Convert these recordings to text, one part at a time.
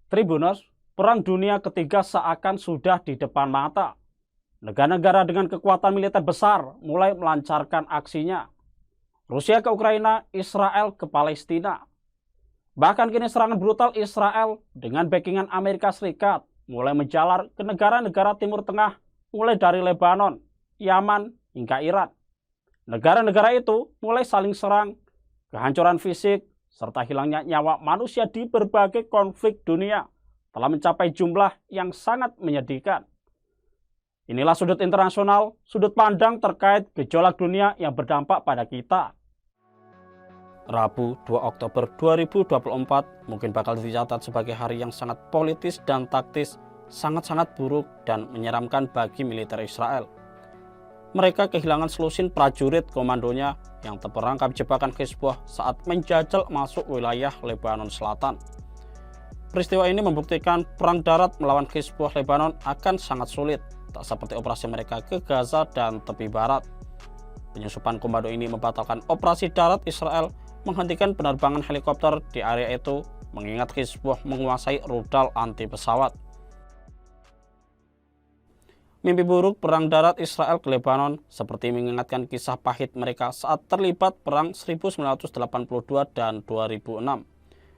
Tribuners, Perang Dunia Ketiga seakan sudah di depan mata. Negara-negara dengan kekuatan militer besar mulai melancarkan aksinya. Rusia ke Ukraina, Israel ke Palestina. Bahkan kini serangan brutal Israel dengan backingan Amerika Serikat mulai menjalar ke negara-negara Timur Tengah, mulai dari Lebanon, Yaman, hingga Iran. Negara-negara itu mulai saling serang, kehancuran fisik, serta hilangnya nyawa manusia di berbagai konflik dunia telah mencapai jumlah yang sangat menyedihkan. Inilah sudut internasional, sudut pandang terkait gejolak dunia yang berdampak pada kita. Rabu 2 Oktober 2024 mungkin bakal dicatat sebagai hari yang sangat politis dan taktis, sangat-sangat buruk dan menyeramkan bagi militer Israel. Mereka kehilangan selusin prajurit komandonya yang terperangkap jebakan Hizbullah saat menjajal masuk wilayah Lebanon Selatan. Peristiwa ini membuktikan perang darat melawan Hizbullah Lebanon akan sangat sulit, tak seperti operasi mereka ke Gaza dan tepi barat. Penyusupan komando ini membatalkan operasi darat Israel, menghentikan penerbangan helikopter di area itu, mengingat Hizbullah menguasai rudal anti pesawat. Mimpi buruk perang darat Israel ke Lebanon seperti mengingatkan kisah pahit mereka saat terlibat perang 1982 dan 2006.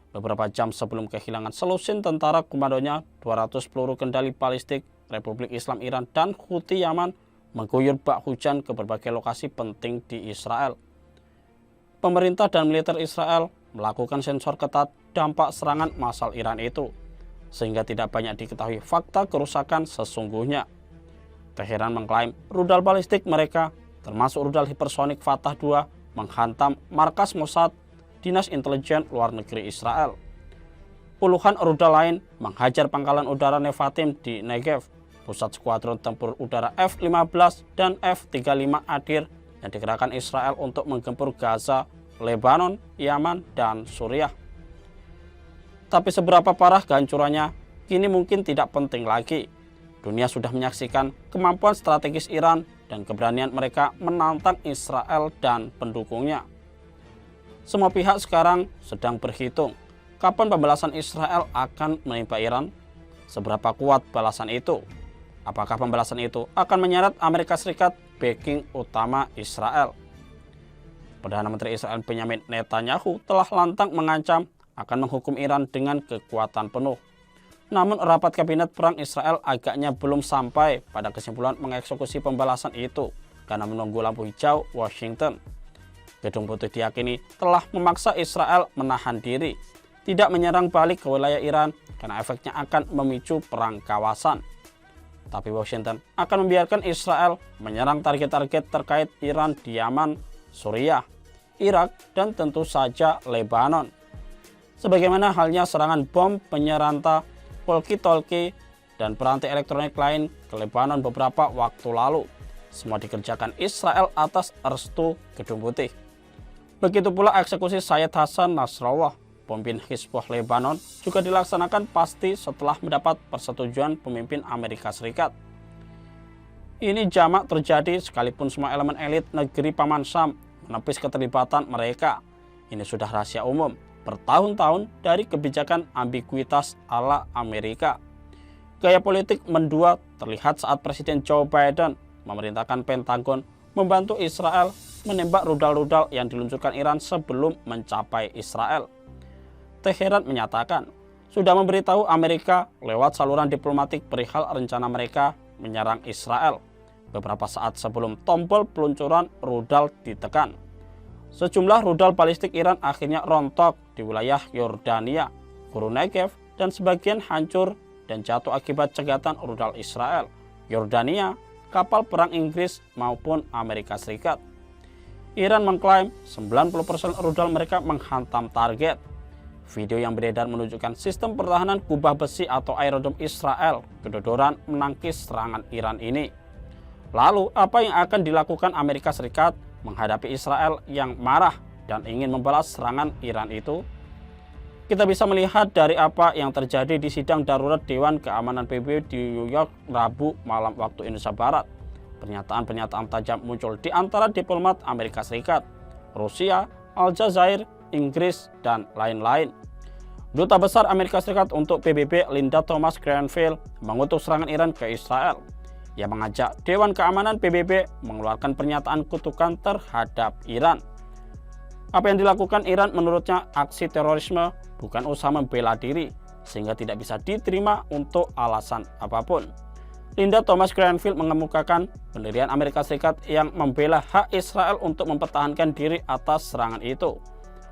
Beberapa jam sebelum kehilangan selusin tentara komandonya, 200 peluru kendali balistik Republik Islam Iran dan Houthi Yaman mengguyur bak hujan ke berbagai lokasi penting di Israel. Pemerintah dan militer Israel melakukan sensor ketat dampak serangan massal Iran itu, sehingga tidak banyak diketahui fakta kerusakan sesungguhnya. Teheran mengklaim rudal balistik mereka, termasuk rudal hipersonik Fatah II, menghantam markas Mossad, Dinas Intelijen Luar Negeri Israel. Puluhan rudal lain menghajar pangkalan udara Nevatim di Negev, pusat skuadron tempur udara F-15 dan F-35 Adir yang dikerahkan Israel untuk menggempur Gaza, Lebanon, Yaman, dan Suriah. Tapi seberapa parah kehancurannya, kini mungkin tidak penting lagi. Dunia sudah menyaksikan kemampuan strategis Iran dan keberanian mereka menantang Israel dan pendukungnya. Semua pihak sekarang sedang berhitung kapan pembalasan Israel akan menimpa Iran, seberapa kuat balasan itu. Apakah pembalasan itu akan menyeret Amerika Serikat backing utama Israel? Perdana Menteri Israel Benjamin Netanyahu telah lantang mengancam akan menghukum Iran dengan kekuatan penuh. Namun rapat kabinet perang Israel agaknya belum sampai pada kesimpulan mengeksekusi pembalasan itu karena menunggu lampu hijau Washington. Gedung Putih diyakini telah memaksa Israel menahan diri, tidak menyerang balik ke wilayah Iran karena efeknya akan memicu perang kawasan. Tapi Washington akan membiarkan Israel menyerang target-target terkait Iran di Yaman, Suriah, Irak, dan tentu saja Lebanon. Sebagaimana halnya serangan bom penyeranta, walkie-talkie, dan perantai elektronik lain ke Lebanon beberapa waktu lalu. Semua dikerjakan Israel atas restu Gedung Putih. Begitu pula eksekusi Sayyid Hasan Nasrallah, pemimpin Hizbullah Lebanon, juga dilaksanakan pasti setelah mendapat persetujuan pemimpin Amerika Serikat. Ini jamak terjadi sekalipun semua elemen elit negeri Paman Sam menepis keterlibatan mereka. Ini sudah rahasia umum bertahun-tahun dari kebijakan ambiguitas ala Amerika. Gaya politik mendua terlihat saat Presiden Joe Biden memerintahkan Pentagon membantu Israel menembak rudal-rudal yang diluncurkan Iran sebelum mencapai Israel. Teheran menyatakan sudah memberitahu Amerika lewat saluran diplomatik perihal rencana mereka menyerang Israel beberapa saat sebelum tombol peluncuran rudal ditekan. Sejumlah rudal balistik Iran akhirnya rontok di wilayah Yordania, Gurun Negev, dan sebagian hancur dan jatuh akibat cegatan rudal Israel, Yordania, kapal perang Inggris maupun Amerika Serikat. Iran mengklaim 90% rudal mereka menghantam target. Video yang beredar menunjukkan sistem pertahanan kubah besi atau Iron Dome Israel kedodoran menangkis serangan Iran ini. Lalu, apa yang akan dilakukan Amerika Serikat menghadapi Israel yang marah dan ingin membalas serangan Iran itu? Kita bisa melihat dari apa yang terjadi di sidang darurat Dewan Keamanan PBB di New York Rabu malam waktu Indonesia Barat. Pernyataan-pernyataan tajam muncul di antara diplomat Amerika Serikat, Rusia, Aljazair, Inggris, dan lain-lain. Duta Besar Amerika Serikat untuk PBB Linda Thomas-Greenfield mengutuk serangan Iran ke Israel. Ia mengajak Dewan Keamanan PBB mengeluarkan pernyataan kutukan terhadap Iran. Apa yang dilakukan Iran menurutnya aksi terorisme, bukan usaha membela diri, sehingga tidak bisa diterima untuk alasan apapun. Linda Thomas-Greenfield mengemukakan pendirian Amerika Serikat yang membela hak Israel untuk mempertahankan diri atas serangan itu.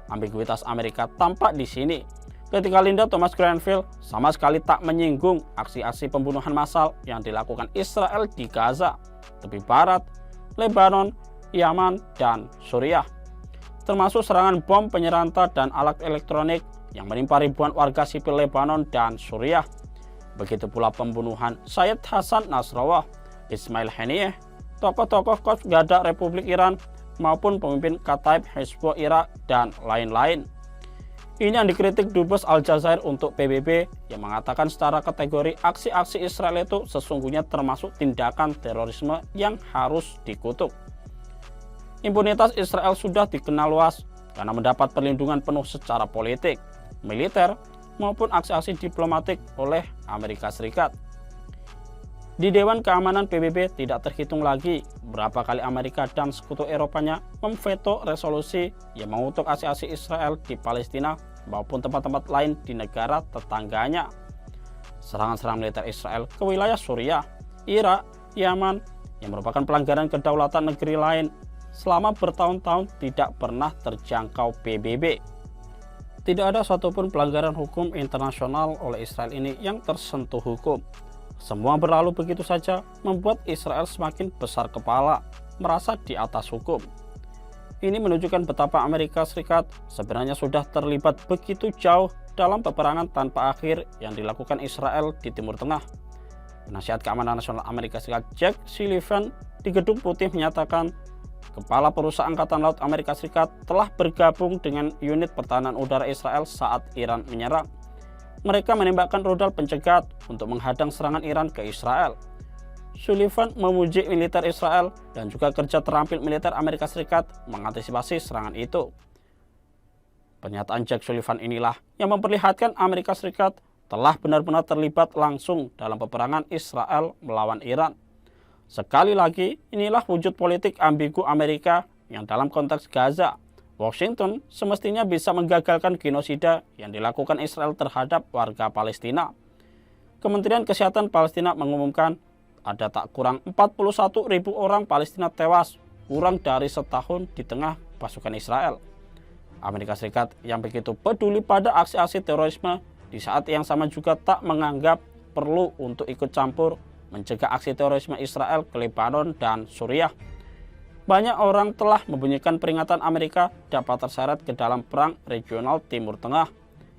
Ambiguitas Amerika tampak di sini, ketika Linda Thomas-Greenfield sama sekali tak menyinggung aksi-aksi pembunuhan massal yang dilakukan Israel di Gaza, tepi barat, Lebanon, Yaman, dan Suriah, termasuk serangan bom penyeranta dan alat elektronik yang menimpa ribuan warga sipil Lebanon dan Suriah. Begitu pula pembunuhan Sayyid Hasan Nasrallah, Ismail Haniyeh, tokoh-tokoh Korps Garda Republik Iran, maupun pemimpin Kataib Hizbullah Irak, dan lain-lain. Ini yang dikritik Dubes Al-Jazair untuk PBB yang mengatakan secara kategori aksi-aksi Israel itu sesungguhnya termasuk tindakan terorisme yang harus dikutuk. Impunitas Israel sudah dikenal luas karena mendapat perlindungan penuh secara politik, militer, maupun aksi-aksi diplomatik oleh Amerika Serikat. Di Dewan Keamanan PBB tidak terhitung lagi berapa kali Amerika dan sekutu Eropanya memveto resolusi yang mengutuk aksi-aksi Israel di Palestina maupun tempat-tempat lain di negara tetangganya. Serangan-serangan militer Israel ke wilayah Suriah, Irak, Yaman yang merupakan pelanggaran kedaulatan negeri lain selama bertahun-tahun tidak pernah terjangkau PBB. Tidak ada satupun pelanggaran hukum internasional oleh Israel ini yang tersentuh hukum. Semua berlalu begitu saja, membuat Israel semakin besar kepala, merasa di atas hukum. Ini menunjukkan betapa Amerika Serikat sebenarnya sudah terlibat begitu jauh dalam peperangan tanpa akhir yang dilakukan Israel di Timur Tengah. Penasihat Keamanan Nasional Amerika Serikat Jake Sullivan di Gedung Putih menyatakan, Kepala Perusahaan Angkatan Laut Amerika Serikat telah bergabung dengan unit pertahanan udara Israel saat Iran menyerang. Mereka menembakkan rudal pencegat untuk menghadang serangan Iran ke Israel. Sullivan memuji militer Israel dan juga kerja terampil militer Amerika Serikat mengantisipasi serangan itu. Pernyataan Jack Sullivan inilah yang memperlihatkan Amerika Serikat telah benar-benar terlibat langsung dalam peperangan Israel melawan Iran. Sekali lagi, inilah wujud politik ambigu Amerika yang dalam konteks Gaza, Washington semestinya bisa menggagalkan genosida yang dilakukan Israel terhadap warga Palestina. Kementerian Kesehatan Palestina mengumumkan ada tak kurang 41.000 orang Palestina tewas kurang dari setahun di tengah pasukan Israel. Amerika Serikat yang begitu peduli pada aksi-aksi terorisme di saat yang sama juga tak menganggap perlu untuk ikut campur mencegah aksi terorisme Israel ke Lebanon dan Suriah. Banyak orang telah membunyikan peringatan Amerika dapat terseret ke dalam perang regional Timur Tengah,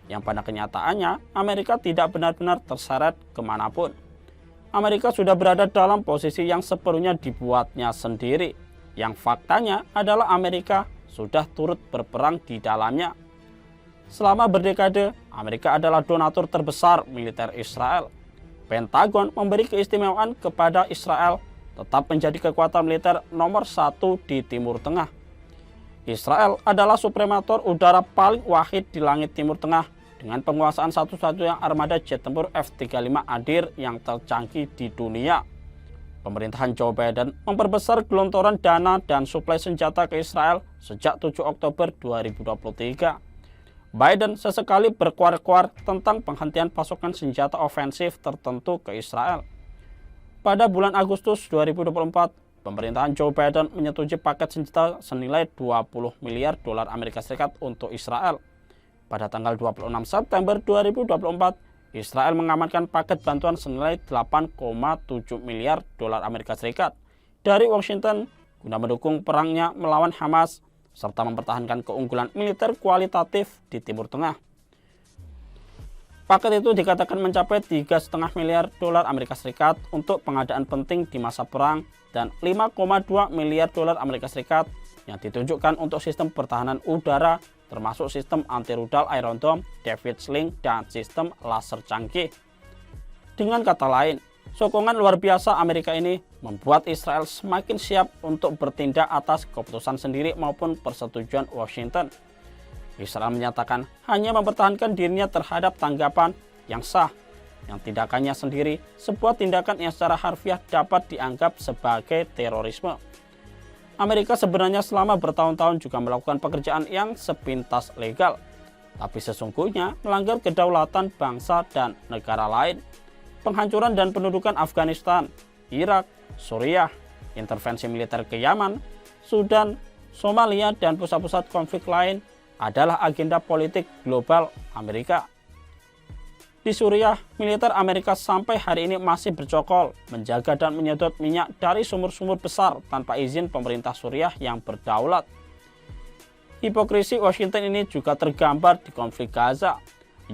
yang pada kenyataannya Amerika tidak benar-benar terseret kemanapun. Amerika sudah berada dalam posisi yang sepenuhnya dibuatnya sendiri, yang faktanya adalah Amerika sudah turut berperang di dalamnya. Selama berdekade, Amerika adalah donatur terbesar militer Israel. Pentagon memberi keistimewaan kepada Israel tetap menjadi kekuatan militer nomor 1 di Timur Tengah. Israel adalah supremator udara paling wahid di langit Timur Tengah dengan penguasaan satu-satunya armada jet tempur F-35 Adir yang tercanggih di dunia. Pemerintahan Joe Biden memperbesar gelontoran dana dan suplai senjata ke Israel sejak 7 Oktober 2023. Biden sesekali berkuar-kuar tentang penghentian pasokan senjata ofensif tertentu ke Israel. Pada bulan Agustus 2024, pemerintahan Joe Biden menyetujui paket senjata senilai 20 miliar dolar Amerika Serikat untuk Israel. Pada tanggal 26 September 2024, Israel mengamankan paket bantuan senilai 8,7 miliar dolar Amerika Serikat dari Washington guna mendukung perangnya melawan Hamas serta mempertahankan keunggulan militer kualitatif di Timur Tengah. Paket itu dikatakan mencapai 3,5 miliar dolar Amerika Serikat untuk pengadaan penting di masa perang dan 5,2 miliar dolar Amerika Serikat yang ditunjukkan untuk sistem pertahanan udara termasuk sistem anti-rudal Iron Dome, David Sling, dan sistem laser canggih. Dengan kata lain, sokongan luar biasa Amerika ini membuat Israel semakin siap untuk bertindak atas keputusan sendiri maupun persetujuan Washington. Israel menyatakan hanya mempertahankan dirinya terhadap tanggapan yang sah, yang tindakannya sendiri sebuah tindakan yang secara harfiah dapat dianggap sebagai terorisme. Amerika sebenarnya selama bertahun-tahun juga melakukan pekerjaan yang sepintas legal, tapi sesungguhnya melanggar kedaulatan bangsa dan negara lain. Penghancuran dan pendudukan Afghanistan, Irak, Suriah, intervensi militer ke Yaman, Sudan, Somalia, dan pusat-pusat konflik lain adalah agenda politik global Amerika. Di Suriah, militer Amerika sampai hari ini masih bercokol menjaga dan menyedot minyak dari sumur-sumur besar tanpa izin pemerintah Suriah yang berdaulat. Hipokrisi Washington ini juga tergambar di konflik Gaza.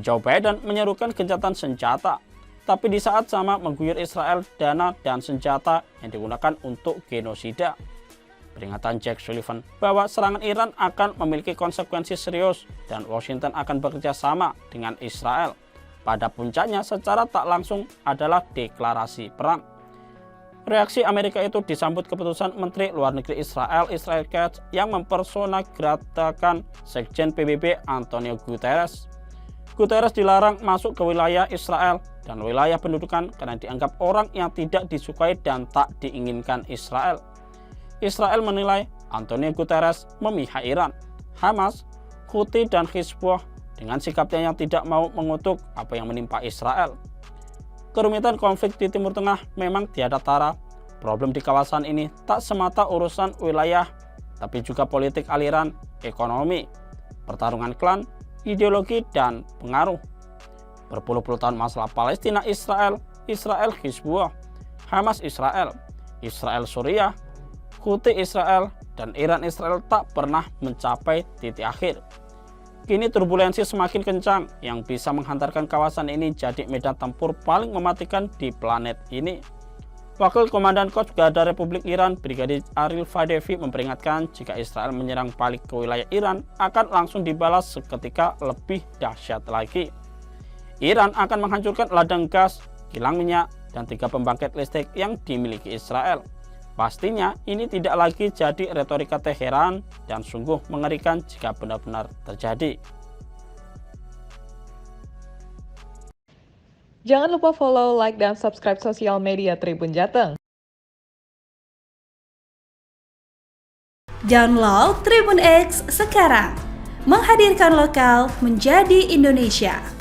Joe Biden menyerukan gencatan senjata, tapi di saat sama mengguyur Israel dana dan senjata yang digunakan untuk genosida. Peringatan Jack Sullivan bahwa serangan Iran akan memiliki konsekuensi serius dan Washington akan bekerja sama dengan Israel. Pada puncaknya secara tak langsung adalah deklarasi perang. Reaksi Amerika itu disambut keputusan Menteri Luar Negeri Israel Katz yang mempersonagerakan Sekjen PBB Antonio Guterres. Guterres dilarang masuk ke wilayah Israel dan wilayah pendudukan karena dianggap orang yang tidak disukai dan tak diinginkan Israel. Israel menilai Antonio Guterres memihak Iran, Hamas, Houthi, dan Hizbullah dengan sikapnya yang tidak mau mengutuk apa yang menimpa Israel. Kerumitan konflik di Timur Tengah memang tiada tara. Problem di kawasan ini tak semata urusan wilayah, tapi juga politik aliran, ekonomi, pertarungan klan, ideologi, dan pengaruh. Berpuluh-puluh tahun masalah Palestina Israel, Israel Hizbullah, Hamas Israel, Israel Suriah, Houthi Israel, dan Iran Israel tak pernah mencapai titik akhir. Kini turbulensi semakin kencang yang bisa menghantarkan kawasan ini jadi medan tempur paling mematikan di planet ini. Wakil Komandan Kops Garda Republik Iran, Brigadir Aril Fadevi memperingatkan jika Israel menyerang balik ke wilayah Iran akan langsung dibalas seketika lebih dahsyat lagi. Iran akan menghancurkan ladang gas, kilang minyak, dan 3 pembangkit listrik yang dimiliki Israel. Pastinya ini tidak lagi jadi retorika Teheran dan sungguh mengerikan jika benar-benar terjadi. Jangan lupa follow, like, dan subscribe sosial media Tribun Jateng. Download Tribun X sekarang, menghadirkan lokal menjadi Indonesia.